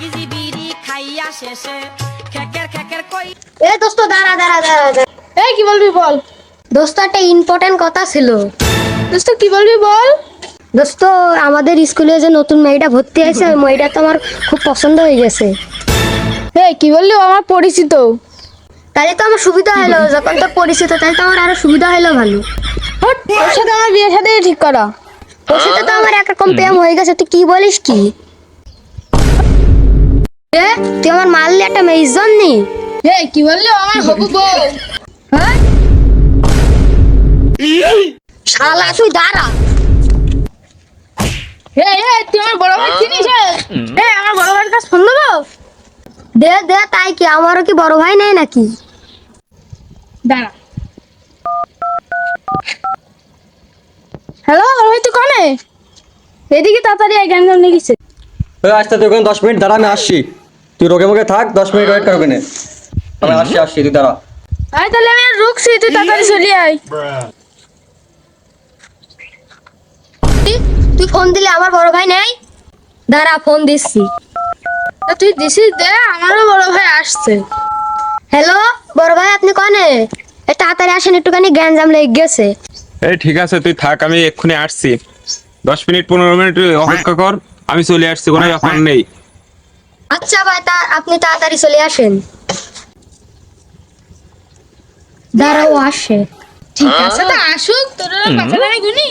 KG বিড়ি খাইয়া শেষে খেকের খেকের কই। এ দোস্ত দাঁড়া দাঁড়া দাঁড়া দাঁড়া। এই কি বলবি বল। দোস্ত একটা ইম্পর্টেন্ট কথা ছিল। দোস্ত কি বলবি বল। দোস্ত আমাদের স্কুলে যে নতুন মেয়েটা ভর্তি হয়েছে ওই মেয়েটা তো আমার খুব পছন্দ হয়ে গেছে। এই কি বললি, ও আমার পরিচিত। তাহলে তো আমার সুবিধা হলো, যখন তো পরিচিত তাহলে তো আমার আরো সুবিধা হলো ভালো। হট, ওর সাথে আমার বিয়ে সাথে ঠিক করা। ওর সাথে তো আমার একরকম প্রেম হয়ে গেছে, তুই কি বলিস কি? এ তুই আমার মারলি একটা মেয়ের জন্য? এই কি বললি, ও আমার হবু বউ। হ্যাঁ শালা তুই দাঁড়া। এই তুই আমার বড় ভাই চিনিস? এই আমার বড় ভাইয়ের কাছে ফোন দেবো। দে দে, তাই কি আমারও কি বড় ভাই নেই নাকি? দাঁড়া। হ্যালো বড় ভাই, তুই কনে? এদিকে তাড়াতাড়ি আয়, গ্যাঞ্জাম লেগেছে। আসতে তুই ওখানে 10 মিনিট দাঁড়া, আমি আসছি। তুই রোগে মোগে থাক, 10 মিনিট ওয়েট কর ওখানে। আমি আসছি তুই দাঁড়া। আয় তাহলে আমি আর রুকছি, তুই তাড়াতাড়ি চলে আয়। তুই ফোন দিলে আমার বড় ভাই নেই? দাঁড়া ফোন দিচ্ছি। তা তুই দিছিস দে, আমারও বড় ভাই আসছে। হ্যালো বড় ভাই, আপনি কনে? এ তাড়াতাড়ি আসেন, একটুখানি গ্যাঞ্জাম লেগে গেছে। এই ঠিক আছে, তুই থাক, আমি এক্ষুনি আসছি। 10 মিনিট 15 মিনিট অপেক্ষা কর, আমি চলে আসছি, কোনো ব্যাপার নেই। আচ্ছা ভাই, আপনি তাড়াতাড়ি চলে আসেন। দাঁড়াও আসে। ঠিক আছে, তা আসুক, তোর পাশে আমি গুনি।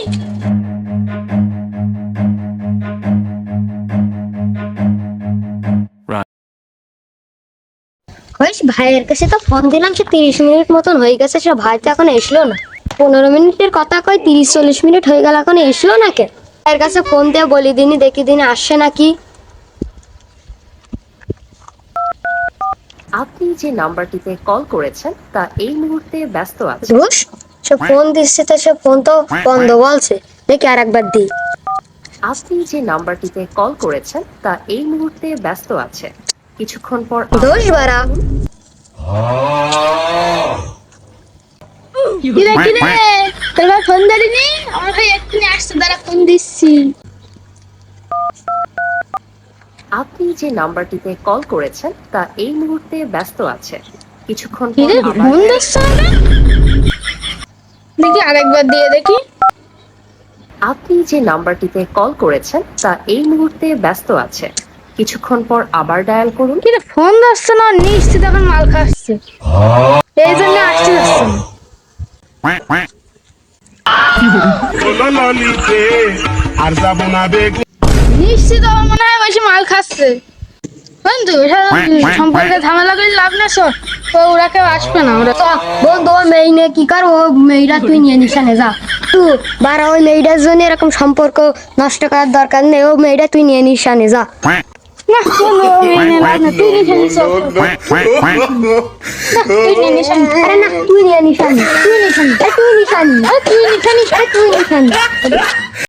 ভাইয়ের কাছে তো ফোন দিলাম, সে 30 মিনিট মতন হয়ে গেছে, সে ভাই তো এখন এসলো না। 15 মিনিটের কথা কই, 30-40 মিনিট হয়ে গেল, এখন এসলো না কে? ভাইয়ের কাছে ফোন দিয়ে বলি দিনই, দেখি দিনে আসছে নাকি। আপনি যে নাম্বারটিতে কল করেছেন তা এই মুহূর্তে ব্যস্ত আছে। ধুস, সে ফোন দিচ্ছে তো সে ফোন তো বন্ধ বলছে, দেখি আর একবার দিই। আপনি যে নাম্বারটিতে কল করেছেন তা এই মুহূর্তে ব্যস্ত আছে। কিছুক্ষণ পর দোষ বাড়া। কি রে কি রে, তোর ভাই ফোন দিলি? আমার ভাই এক্ষুনি আসছে, দাঁড়া ফোন দিচ্ছি। আপনি যে নাম্বারটিতে কল করেছেন তা এই মুহূর্তে ব্যস্ত আছে। কিছুক্ষণ কি পর রে, আবার ফোন দিচ্ছে না? দেখি আরেকবার দিয়ে দেখি। আপনি যে নাম্বারটিতে কল করেছেন তা এই মুহূর্তে ব্যস্ত আছে। কিছুক্ষণ পর আবার ডায়াল করুন। কি রে, ফোন দিচ্ছে না, নিশ্চিত এখন মাল খাচ্ছে, এই জন্য আসতে যাচ্ছে না। নিশ্চিত আমার মনে হয় বেশি মাল খাচ্ছে। বন্ধু সম্পর্কে ঝামেলা করে লাভ না, সর ওরা কেউ আসবে না। ওরা তো বন্ধু ওর মেয়ে নিয়ে কি কর, ও মেয়েটা তুই নিয়ে নিশানে যা। তুই বারা ওই মেয়েটার জন্য এরকম সম্পর্ক নষ্ট করার দরকার নেই, ও মেয়েটা তুই নিয়ে নিশানে যা। না বন্ধু, ও মেয়ে নিয়ে লাভ না, তুই নিয়ে নিস। তুই নিয়ে নিস। আরে না, তুই নিয়ে নিশানি, তুই নিশানি, তুই নিশানি, তুই নিশানি, তুই নিশানি।